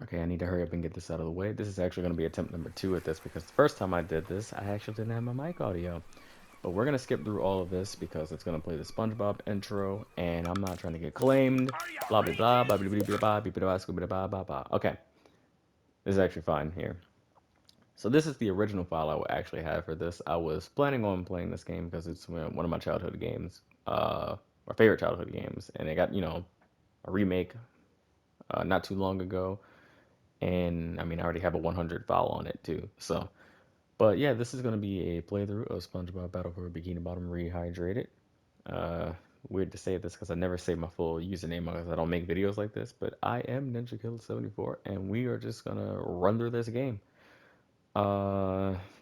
Okay, I need to hurry up and get this out of the way. This is actually going to be attempt number 2 at this because the first time I did this, I actually didn't have my mic audio. But we're going to skip through all of this because it's going to play the Spongebob intro, and I'm not trying to get claimed. Blah, blah, blah, blah, blah, blah, blah, blah, blah, blah, blah, blah, blah, blah. Okay, this is actually fine here. So this is the original file I would actually have for this. I was planning on playing this game because it's one of my childhood games, my favorite childhood games, and it got, a remake not too long ago. And I mean, I already have a 100 file on it too. So, but yeah, this is going to be a playthrough of SpongeBob Battle for Bikini Bottom Rehydrated. Uh, Weird to say this because I never say my full username because I don't make videos like this, but I am NinjaKiller74, and we are just gonna run through this game.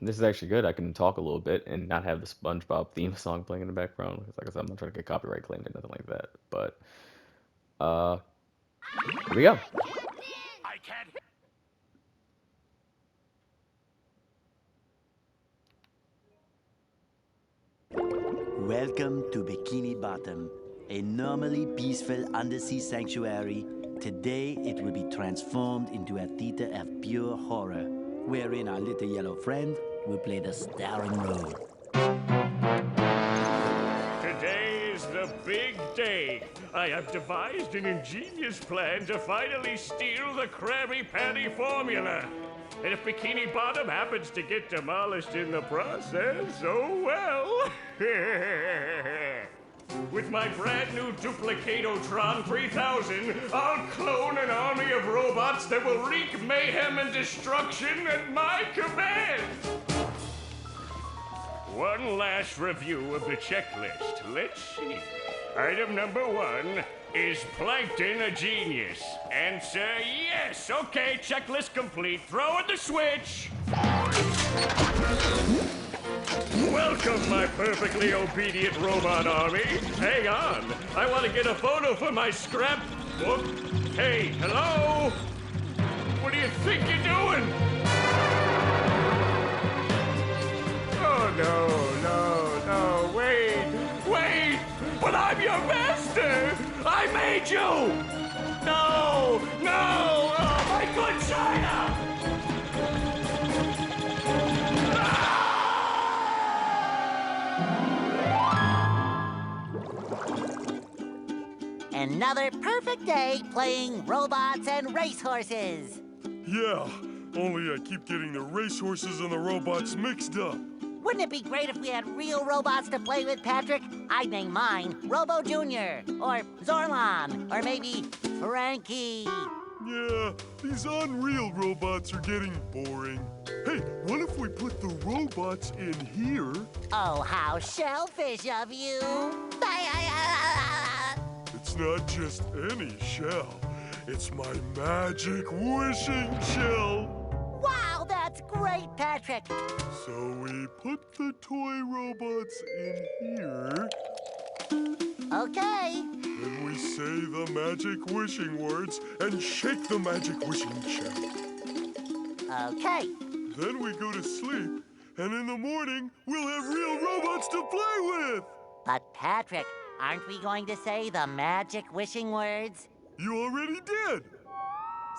This is actually good. I can talk a little bit and not have the SpongeBob theme song playing in the background. Because, like I said, I'm not trying to get copyright claimed or nothing like that. But uh, here we go. I can't. Welcome to Bikini Bottom, a normally peaceful undersea sanctuary. Today it will be transformed into a theater of pure horror, wherein our little yellow friend will play the starring role. Today is the big day. I have devised an ingenious plan to finally steal the Krabby Patty formula. And if Bikini Bottom happens to get demolished in the process, oh well. With my brand new Duplicatotron 3000, I'll clone an army of robots that will wreak mayhem and destruction at my command. One last review of the checklist. Let's see. Item number 1, is Plankton a genius? Answer yes. Okay, checklist complete. Throw in the switch. Welcome, my perfectly obedient robot army. Hang on. I want to get a photo for my scrapbook. Hey, hello? What do you think you're doing? Oh, no, wait! But I'm your master! I made you! No! Oh, my good China! Another perfect day playing robots and racehorses. Yeah, only I keep getting the racehorses and the robots mixed up. Wouldn't it be great if we had real robots to play with, Patrick? I'd name mine Robo Jr. or Zorlon or maybe Frankie. Yeah, these unreal robots are getting boring. Hey, what if we put the robots in here? Oh, how shellfish of you. It's not just any shell. It's my magic wishing shell. Wow, that's great, Patrick. So we put the toy robots in here. Okay. Then we say the magic wishing words and shake the magic wishing shell. Okay. Then we go to sleep, and in the morning, we'll have real robots to play with. But, Patrick, aren't we going to say the magic wishing words? You already did.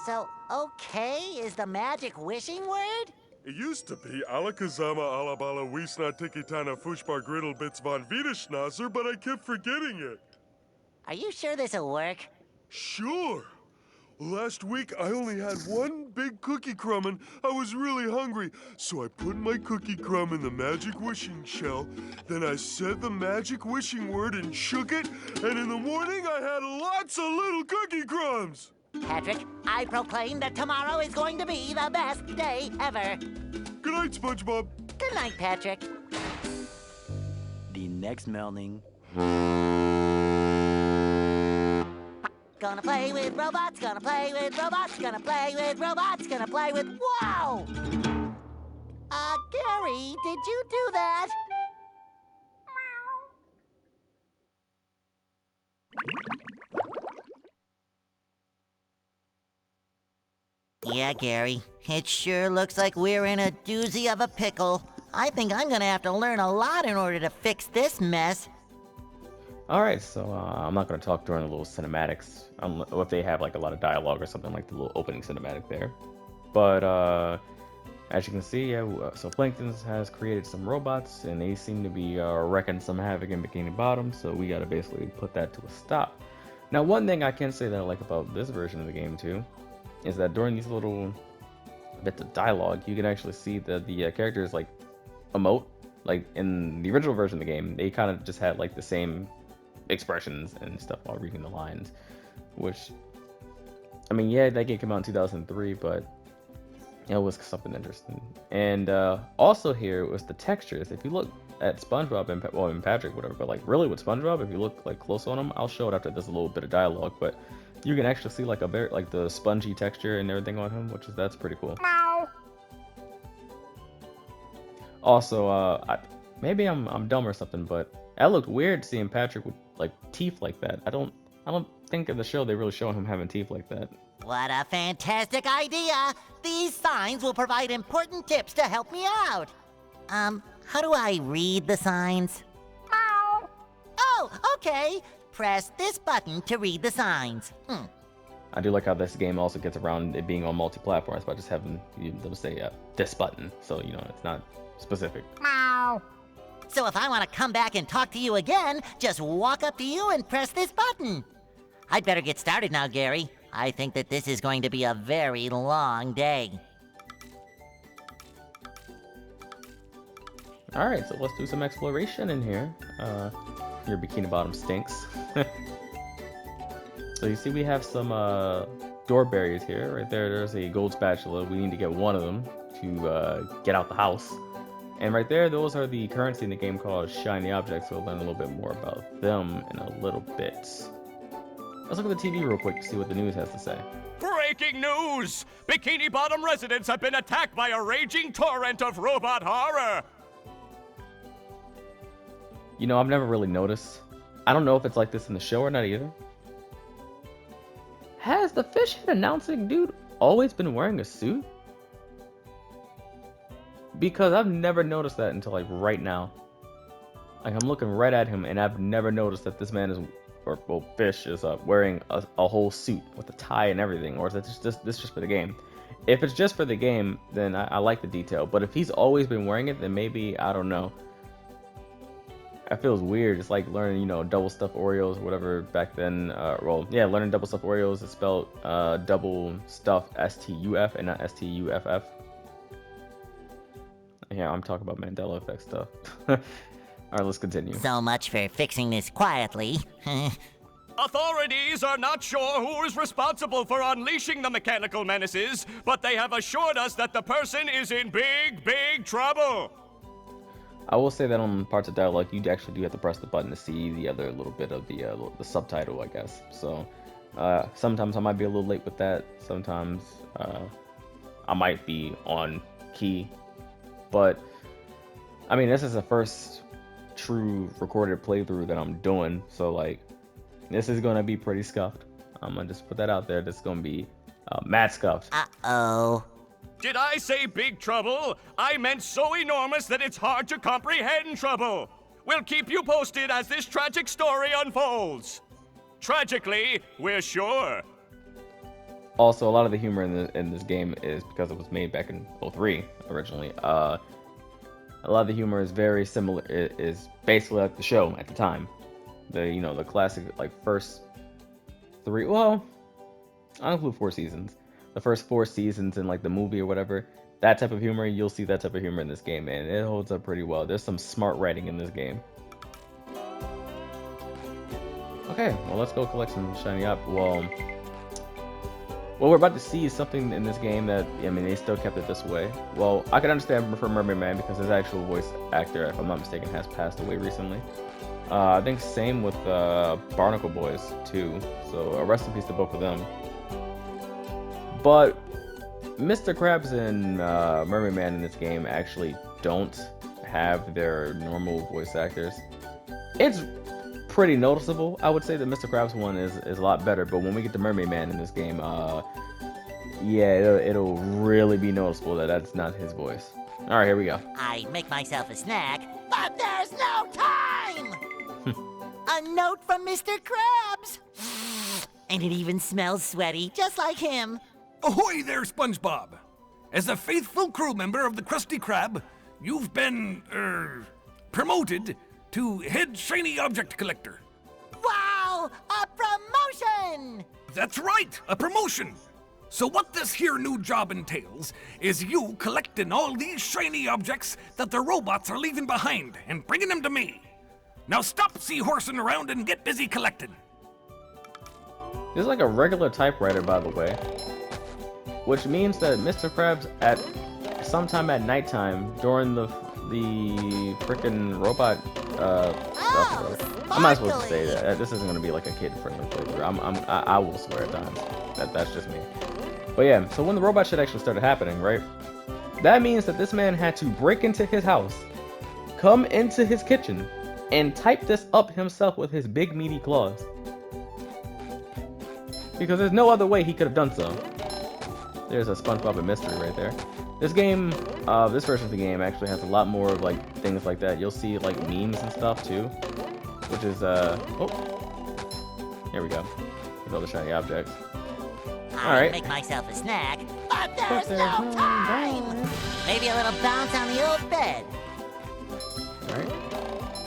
So, okay is the magic wishing word? It used to be Alakazama Alabala Wiesna Tikitana Fushbar Griddle Bits von Wiederschnauzer, but I kept forgetting it. Are you sure this'll work? Sure. Last week, I only had one big cookie crumb, and I was really hungry. So I put my cookie crumb in the magic wishing shell. Then I said the magic wishing word and shook it. And in the morning, I had lots of little cookie crumbs. Patrick, I proclaim that tomorrow is going to be the best day ever. Good night, SpongeBob. Good night, Patrick. The next morning. Gonna play with robots, gonna play with robots, gonna play with robots, gonna play with... Wow! Gary, did you do that? Yeah, Gary. It sure looks like we're in a doozy of a pickle. I think I'm gonna have to learn a lot in order to fix this mess. Alright, so I'm not going to talk during the little cinematics, or if they have like a lot of dialogue or something like the little opening cinematic there. But as you can see, yeah, so Plankton has created some robots, and they seem to be wrecking some havoc in Bikini Bottom, so we got to basically put that to a stop. Now, one thing I can say that I like about this version of the game too, is that during these little bits of dialogue, you can actually see that the characters like emote. Like in the original version of the game, they kind of just had like the same expressions and stuff while reading the lines, which, I mean, yeah, that game came out in 2003, but it was something interesting. And also here was the textures. If you look at SpongeBob and Patrick, whatever, but like really with SpongeBob, if you look like close on him, I'll show it after this a little bit of dialogue, but you can actually see like a very like the spongy texture and everything on him, that's pretty cool. Also, maybe I'm dumb or something, but that looked weird seeing Patrick with like teeth like that. I don't think in the show they really show him having teeth like that. What a fantastic idea! These signs will provide important tips to help me out. How do I read the signs? Oh, okay. Press this button to read the signs. I do like how this game also gets around it being on multi-platforms by just having them say this button, so you know it's not specific. So if I want to come back and talk to you again, just walk up to you and press this button. I'd better get started now, Gary. I think that this is going to be a very long day. Alright, so let's do some exploration in here. Your Bikini Bottom stinks. So you see we have some door barriers here. Right there, there's a gold spatula. We need to get one of them to get out the house. And right there, those are the currency in the game called shiny objects. We'll learn a little bit more about them in a little bit. Let's look at the TV real quick to see what the news has to say. Breaking news! Bikini Bottom residents have been attacked by a raging torrent of robot horror! You know, I've never really noticed. I don't know if it's like this in the show or not either. Has the fish head announcing dude always been wearing a suit? Because I've never noticed that until like right now. Like I'm looking right at him and I've never noticed that this man is, or well, fish is wearing a whole suit with a tie and everything. Or is it just for the game? If it's just for the game, then I like the detail. But if he's always been wearing it, then maybe, I don't know. That feels weird. It's like learning, you know, double stuffed Oreos or whatever back then. Well, yeah, learning double stuffed Oreos is spelled double stuffed S-T-U-F and not S-T-U-F-F. Yeah, I'm talking about Mandela effect stuff. Alright, let's continue. So much for fixing this quietly. Authorities are not sure who is responsible for unleashing the mechanical menaces, but they have assured us that the person is in big, big trouble. I will say that on parts of dialogue, you actually do have to press the button to see the other little bit of the subtitle, I guess. So sometimes I might be a little late with that. Sometimes I might be on key. But, I mean, this is the first true recorded playthrough that I'm doing. So, like, this is going to be pretty scuffed. I'm going to just put that out there. This is going to be mad scuffed. Uh-oh. Did I say big trouble? I meant so enormous that it's hard to comprehend trouble. We'll keep you posted as this tragic story unfolds. Tragically, we're sure. Also, a lot of the humor in this game is because it was made back in 03 originally. A lot of the humor is very similar. It is basically like the show at the time. The classic like first three. Well, I'll include 4 seasons. The first 4 seasons in like the movie or whatever. That type of humor, you'll see that type of humor in this game, and it holds up pretty well. There's some smart writing in this game. Okay, well let's go collect some shiny up. Well, what we're about to see is something in this game that, I mean, they still kept it this way. Well, I can understand for Mermaid Man because his actual voice actor, if I'm not mistaken, has passed away recently. I think same with Barnacle Boys too. So rest in peace to both of them. But Mr. Krabs and Mermaid Man in this game actually don't have their normal voice actors. It's pretty noticeable. I would say the Mr. Krabs one is a lot better, but when we get to Mermaid Man in this game, yeah, it'll really be noticeable that that's not his voice. All right, here we go. I make myself a snack, but there's no time! A note from Mr. Krabs! And it even smells sweaty, just like him. Ahoy there, Spongebob! As a faithful crew member of the Krusty Krab, you've been, promoted to head shiny object collector. Wow! A promotion! That's right, a promotion! So what this here new job entails is you collecting all these shiny objects that the robots are leaving behind and bringing them to me. Now stop seahorsing around and get busy collecting. This is like a regular typewriter, by the way. Which means that Mr. Krabs at sometime at nighttime during the frickin' robot stuff. I'm not supposed to say that. This isn't gonna be like a kid-friendly playthrough. I will swear at times. That's just me. But yeah, so when the robot shit actually started happening, right? That means that this man had to break into his house, come into his kitchen, and type this up himself with his big meaty claws. Because there's no other way he could have done so. There's a Spongebob and mystery right there. This game, this version of the game actually has a lot more of like things like that. You'll see like memes and stuff too, which is oh, here we go. With all the shiny objects. I'll make myself a snack, but there's no time. Maybe a little bounce on the old bed. All right,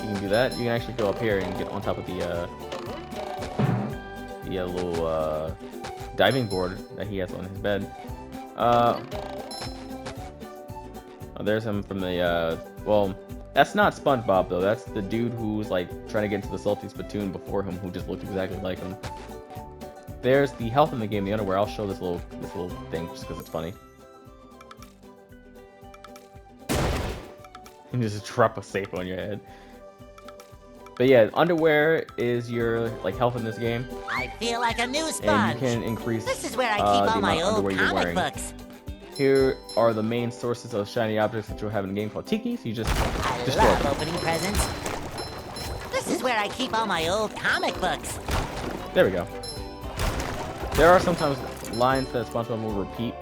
you can do that. You can actually go up here and get on top of the little diving board that he has on his bed. Oh, there's him from the well, that's not SpongeBob though. That's the dude who's like trying to get into the salty spittoon before him, who just looked exactly like him. There's the health in the game, the underwear. I'll show this little thing just because it's funny. You just drop a safe on your head. But yeah, underwear is your like health in this game. I feel like a new sponge. And you can increase This is where I keep all my old comic books. Here are the main sources of shiny objects that you'll have in a game called Tiki. So you just love opening presents. This is where I keep all my old comic books. There we go. There are sometimes lines that SpongeBob will repeat.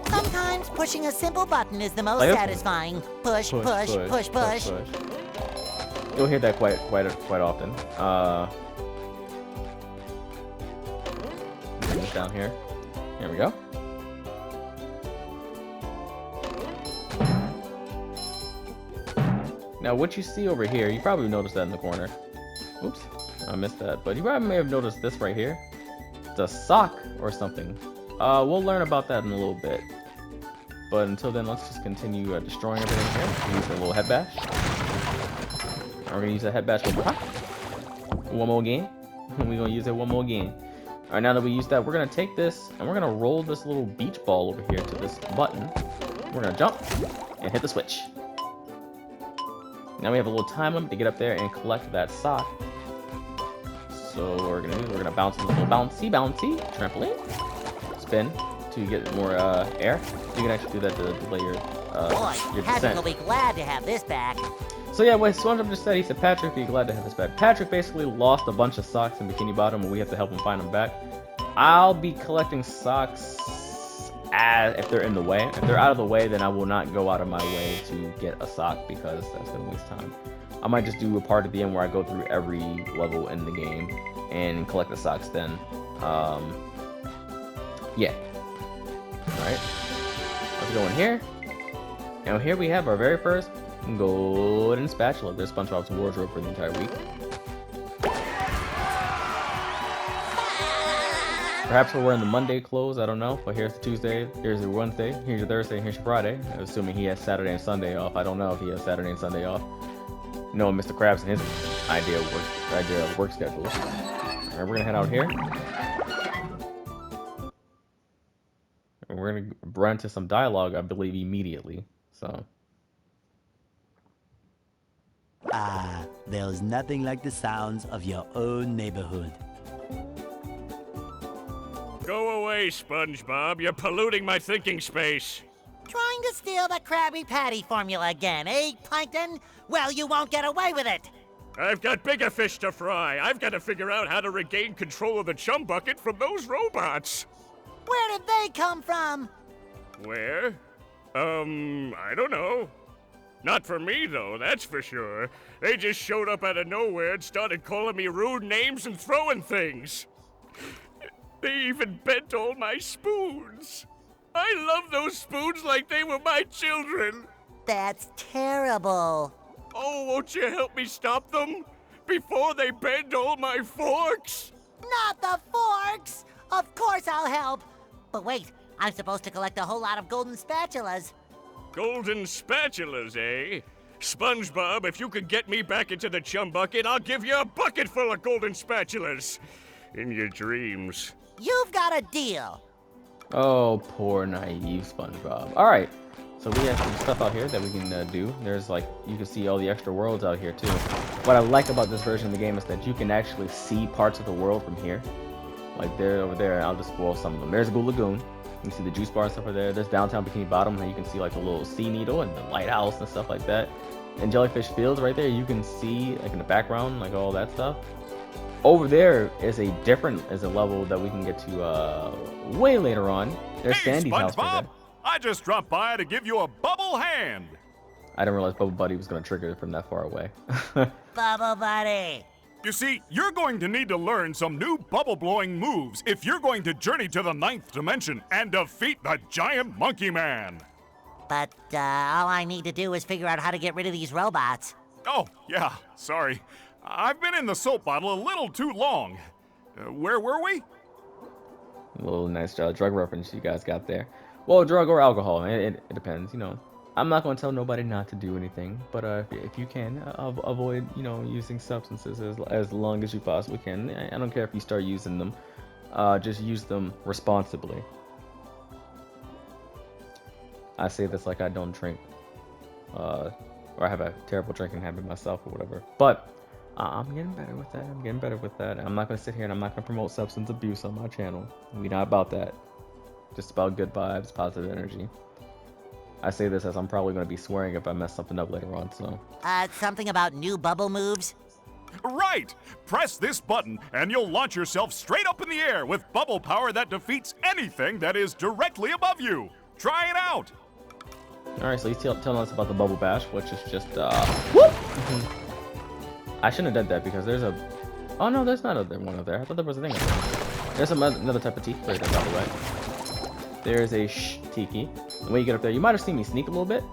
Sometimes pushing a simple button is the most satisfying. Push, push, push, push. You'll hear that quite often. Down here. Here we go. Now, what you see over here, you probably noticed that in the corner. Oops, I missed that. But you probably may have noticed this right here. It's a sock or something. We'll learn about that in a little bit. But until then, let's just continue destroying everything here. Use a little head bash. We're gonna use that head bash one more game. We're gonna use it one more game. Alright, now that we use that, we're gonna take this and we're gonna roll this little beach ball over here to this button. We're gonna jump and hit the switch. Now we have a little time limit to get up there and collect that sock. So what we're gonna bounce this little bouncy trampoline. Spin to get more air. You can actually do that to delay your Patrick will be glad to have this back. So yeah, what SpongeBob just said, he said Patrick would be glad to have this back. Patrick basically lost a bunch of socks in Bikini Bottom and we have to help him find them back. I'll be collecting socks if they're in the way. If they're out of the way, then I will not go out of my way to get a sock because that's gonna waste time. I might just do a part at the end where I go through every level in the game and collect the socks then. Yeah. Alright. Let's go in here. And here we have our very first golden spatula. There's SpongeBob's wardrobe for the entire week. Perhaps we're wearing the Monday clothes, I don't know. But here's the Tuesday, here's your Wednesday, here's your Thursday, here's your Friday. I'm assuming he has Saturday and Sunday off. I don't know if he has Saturday and Sunday off. Knowing Mr. Krabs and his idea of work schedule. Alright, we're gonna head out here. And we're gonna run into some dialogue, I believe, immediately. So. There's nothing like the sounds of your own neighborhood. Go away, SpongeBob. You're polluting my thinking space. Trying to steal the Krabby Patty formula again, eh, Plankton? Well, you won't get away with it. I've got bigger fish to fry. I've got to figure out how to regain control of the chum bucket from those robots. Where did they come from? Where? I don't know. Not for me, though, that's for sure. They just showed up out of nowhere and started calling me rude names and throwing things. They even bent all my spoons. I love those spoons like they were my children. That's terrible. Oh, won't you help me stop them? Before they bend all my forks? Not the forks! Of course I'll help. But wait, I'm supposed to collect a whole lot of golden spatulas. Golden spatulas, eh? SpongeBob, if you could get me back into the chum bucket, I'll give you a bucket full of golden spatulas. In your dreams. You've got a deal. Oh, poor naive SpongeBob. All right, so we have some stuff out here that we can do. There's like, you can see all the extra worlds out here too. What I like about this version of the game is that you can actually see parts of the world from here. Like there, over there, I'll just spoil some of them. There's Goo Lagoon. You can see the juice bar and stuff over there. There's downtown Bikini Bottom, where you can see like the little sea needle and the lighthouse and stuff like that. And Jellyfish Fields right there, you can see like in the background, like all that stuff. Over there is a level that we can get to way later on. There's Hey, Sandy's house right SpongeBob! there. I just dropped by to give you a bubble hand. I didn't realize Bubble Buddy was gonna trigger it from that far away. Bubble Buddy. You see, you're going to need to learn some new bubble-blowing moves if you're going to journey to the 9th dimension and defeat the giant monkey man. But all I need to do is figure out how to get rid of these robots. Oh, yeah, sorry. I've been in the soap bottle a little too long. Where were we? A little nice drug reference you guys got there. Well, drug or alcohol, it depends, you know. I'm not going to tell nobody not to do anything, but if you can, avoid, you know, using substances as long as you possibly can. I don't care if you start using them. Just use them responsibly. I say this like I don't drink, or I have a terrible drinking habit myself or whatever. But I'm getting better with that. I'm getting better with that. I'm not going to sit here and I'm not going to promote substance abuse on my channel. We're not about that. Just about good vibes, positive energy. I say this as I'm probably going to be swearing if I mess something up later on, so. Something about new bubble moves? Right! Press this button and you'll launch yourself straight up in the air with bubble power that defeats anything that is directly above you. Try it out! Alright, so he's telling us about the Bubble Bash, which is just, whoop! I shouldn't have done that because there's a... Oh no, there's not one over there. I thought there was a thing over there. There's another type of tiki right there, by the way. There's a tiki. And when you get up there, you might have seen me sneak a little bit.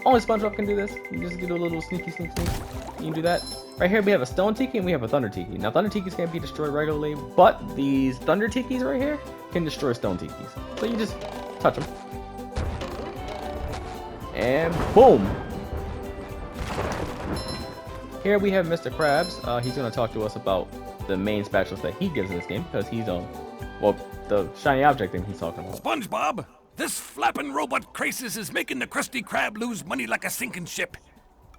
Only SpongeBob can do this. You just do a little sneaky sneak. You can do that. Right here, we have a stone tiki and we have a thunder tiki. Now, thunder tikis can't be destroyed regularly, but these thunder tikis right here can destroy stone tikis. So you just touch them. And boom! Here we have Mr. Krabs. He's going to talk to us about the main spatulas that he gives in this game, because he's on, well, the shiny object thing he's talking about. SpongeBob, this flapping robot crisis is making the Krusty Krab lose money like a sinking ship.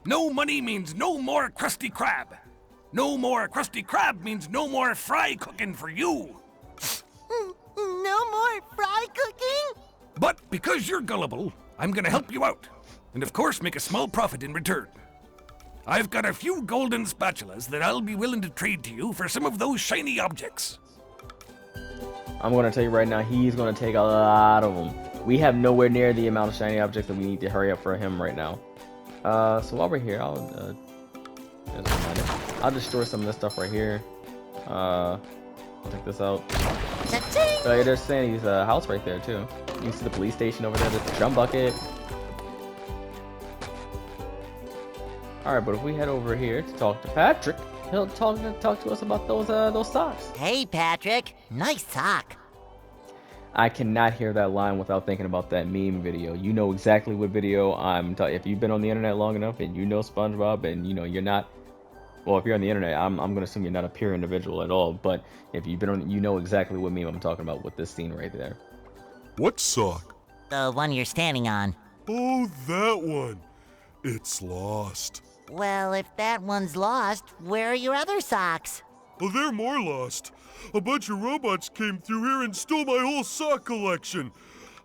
No money means no more Krusty Krab. No more Krusty Krab means no more fry cooking for you. No more fry cooking? But because you're gullible, I'm gonna help you out. And of course make a small profit in return. I've got a few golden spatulas that I'll be willing to trade to you for some of those shiny objects. I'm going to tell you right now, he's going to take a lot of them. We have nowhere near the amount of shiny objects that we need to hurry up for him right now. So while we're here, I'll destroy some of this stuff right here. I'll check this out. So there's Sandy's house right there too. You can see the police station over there. There's the jump bucket. All right, but if we head over here to talk to Patrick, he'll talk to us about those socks. Hey, Patrick. Nice sock. I cannot hear that line without thinking about that meme video. You know exactly what video I'm talking. If you've been on the internet long enough and you know SpongeBob and you know you're not, well, if you're on the internet, I'm gonna assume you're not a pure individual at all. But if you've been on, you know exactly what meme I'm talking about with this scene right there. What sock? The one you're standing on. Oh, that one. It's lost. Well, if that one's lost, where are your other socks? Oh, they're more lost. A bunch of robots came through here and stole my whole sock collection.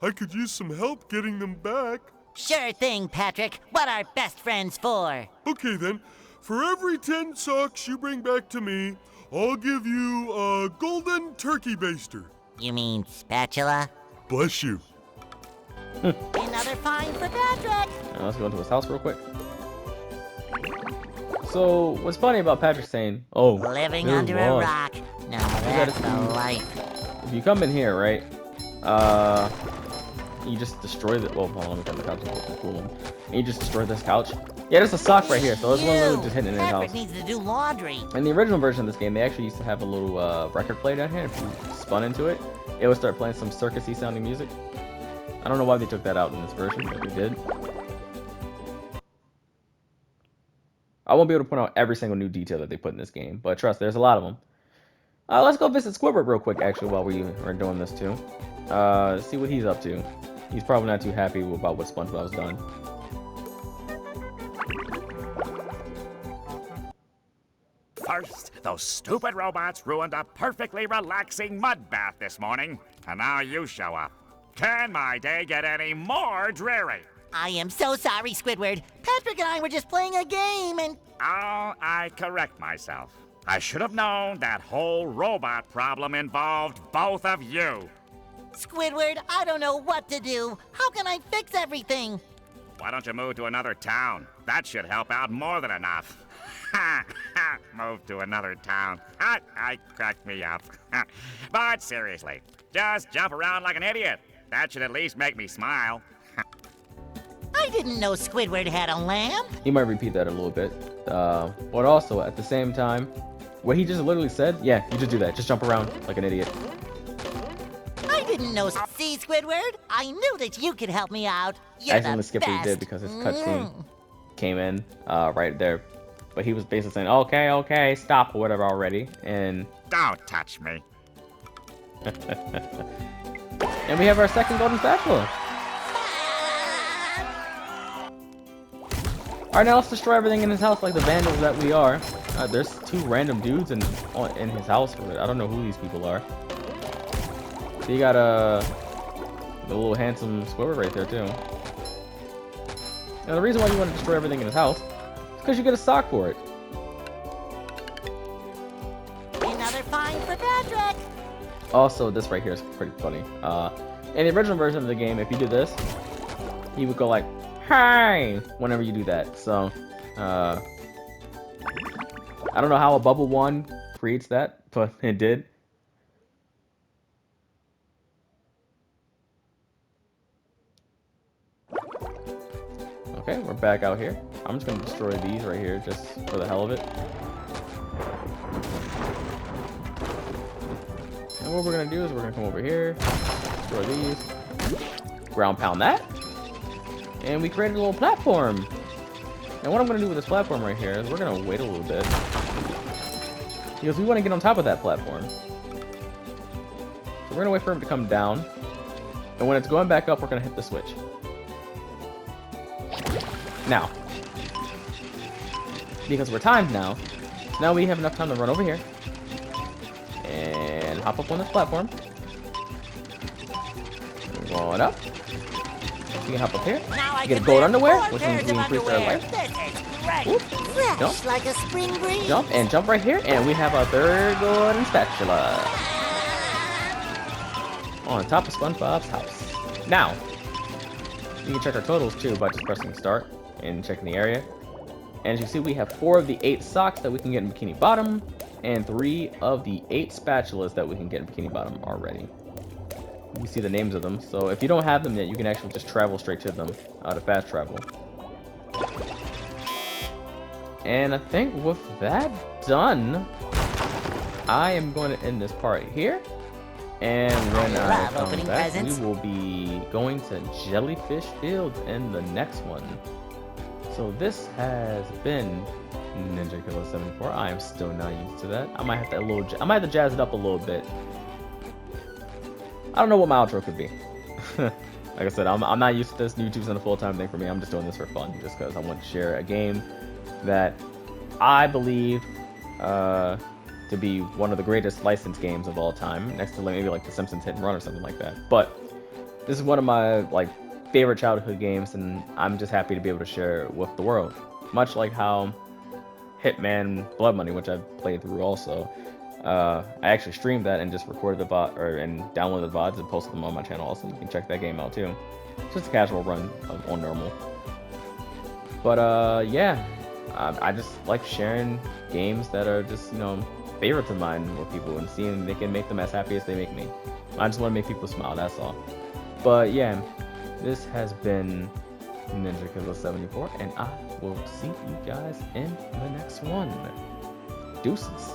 I could use some help getting them back. Sure thing, Patrick. What are best friends for? Okay, then. For every 10 socks you bring back to me, I'll give you a golden turkey baster. You mean spatula? Bless you. Another find for Patrick. Let's go into his house real quick. So, what's funny about Patrick saying, "Oh, Living they're under a lost." rock. Now that's the life. If you come in here, right? You just destroy the. Well, hold on, let me cut the couch and cool them. And you just destroy this couch. Yeah, there's a sock right here. So there's one literally just hitting in his Patrick house. needs to do laundry. In the original version of this game, they actually used to have a little record player down here. If you spun into it, it would start playing some circusy sounding music. I don't know why they took that out in this version, but they did. I won't be able to point out every single new detail that they put in this game, but trust, there's a lot of them. Let's go visit Squidward real quick, actually, while we are doing this too. See what he's up to. He's probably not too happy about what SpongeBob's done. First, those stupid robots ruined a perfectly relaxing mud bath this morning, and now you show up. Can my day get any more dreary? I am so sorry, Squidward. Patrick and I were just playing a game and... Oh, I correct myself. I should have known that whole robot problem involved both of you. Squidward, I don't know what to do. How can I fix everything? Why don't you move to another town? That should help out more than enough. Ha! Ha! Move to another town. I cracked me up. But seriously, just jump around like an idiot. That should at least make me smile. I didn't know Squidward had a lamp. He might repeat that a little bit. But also, at the same time, what he just literally said, yeah, you just do that. Just jump around like an idiot. I didn't know. See, Squidward? I knew that you could help me out. I You're accidentally the skipped what he best. did because his cutscene came in right there. But he was basically saying, okay, stop or whatever already. And Don't touch me. and we have our second golden spatula. Alright, now let's destroy everything in his house like the vandals that we are. There's two random dudes in his house. I don't know who these people are. So you got the little handsome Squidward right there too. Now the reason why you want to destroy everything in his house is because you get a sock for it. Another find for Patrick. Also, this right here is pretty funny. In the original version of the game, if you do this, he would go like, "Hi!" whenever you do that. So, I don't know how a bubble one creates that, but it did. Okay, we're back out here. I'm just gonna destroy these right here just for the hell of it. And what we're gonna do is we're gonna come over here, destroy these, ground pound that, and we created a little platform. And what I'm gonna do with this platform right here is we're gonna wait a little bit because we want to get on top of that platform. So we're gonna wait for him to come down, and when it's going back up, we're gonna hit the switch. Now, because we're timed now, now we have enough time to run over here and hop up on this platform. Going up. You can hop up here. Now I You get can a gold wear underwear, 4 which pairs means we of increase our underwear. life. This is great. Whoop. Fresh Jump. like a spring breeze. Jump and jump right here, and we have our third golden spatula on top of SpongeBob's house. Now, you can check our totals too by just pressing start and checking the area. And as you see, we have 4 of the 8 socks that we can get in Bikini Bottom, and 3 of the 8 spatulas that we can get in Bikini Bottom already. You see the names of them, so if you don't have them yet, you can actually just travel straight to them to fast travel. And I think with that done, I am going to end this part here. And when I love come opening back, presents. we will be going to Jellyfish Fields in the next one. So this has been Ninja Killer 74. I am still not used to that. I might have to jazz it up a little bit. I don't know what my outro could be. Like I said, I'm not used to this. YouTube's not a full-time thing for me. I'm just doing this for fun, just because I want to share a game that I believe to be one of the greatest licensed games of all time, next to maybe like The Simpsons Hit and Run or something like that. But this is one of my favorite childhood games, and I'm just happy to be able to share it with the world. Much like how Hitman Blood Money, which I've played through also, I actually streamed that and just recorded the VOD and downloaded the VODs and posted them on my channel also. You can check that game out too. Just a casual run on normal. But yeah, I just like sharing games that are just, you know, favorites of mine with people and seeing they can make them as happy as they make me. I just want to make people smile, that's all. But yeah, this has been Ninja Killer 74, and I will see you guys in the next one. Deuces.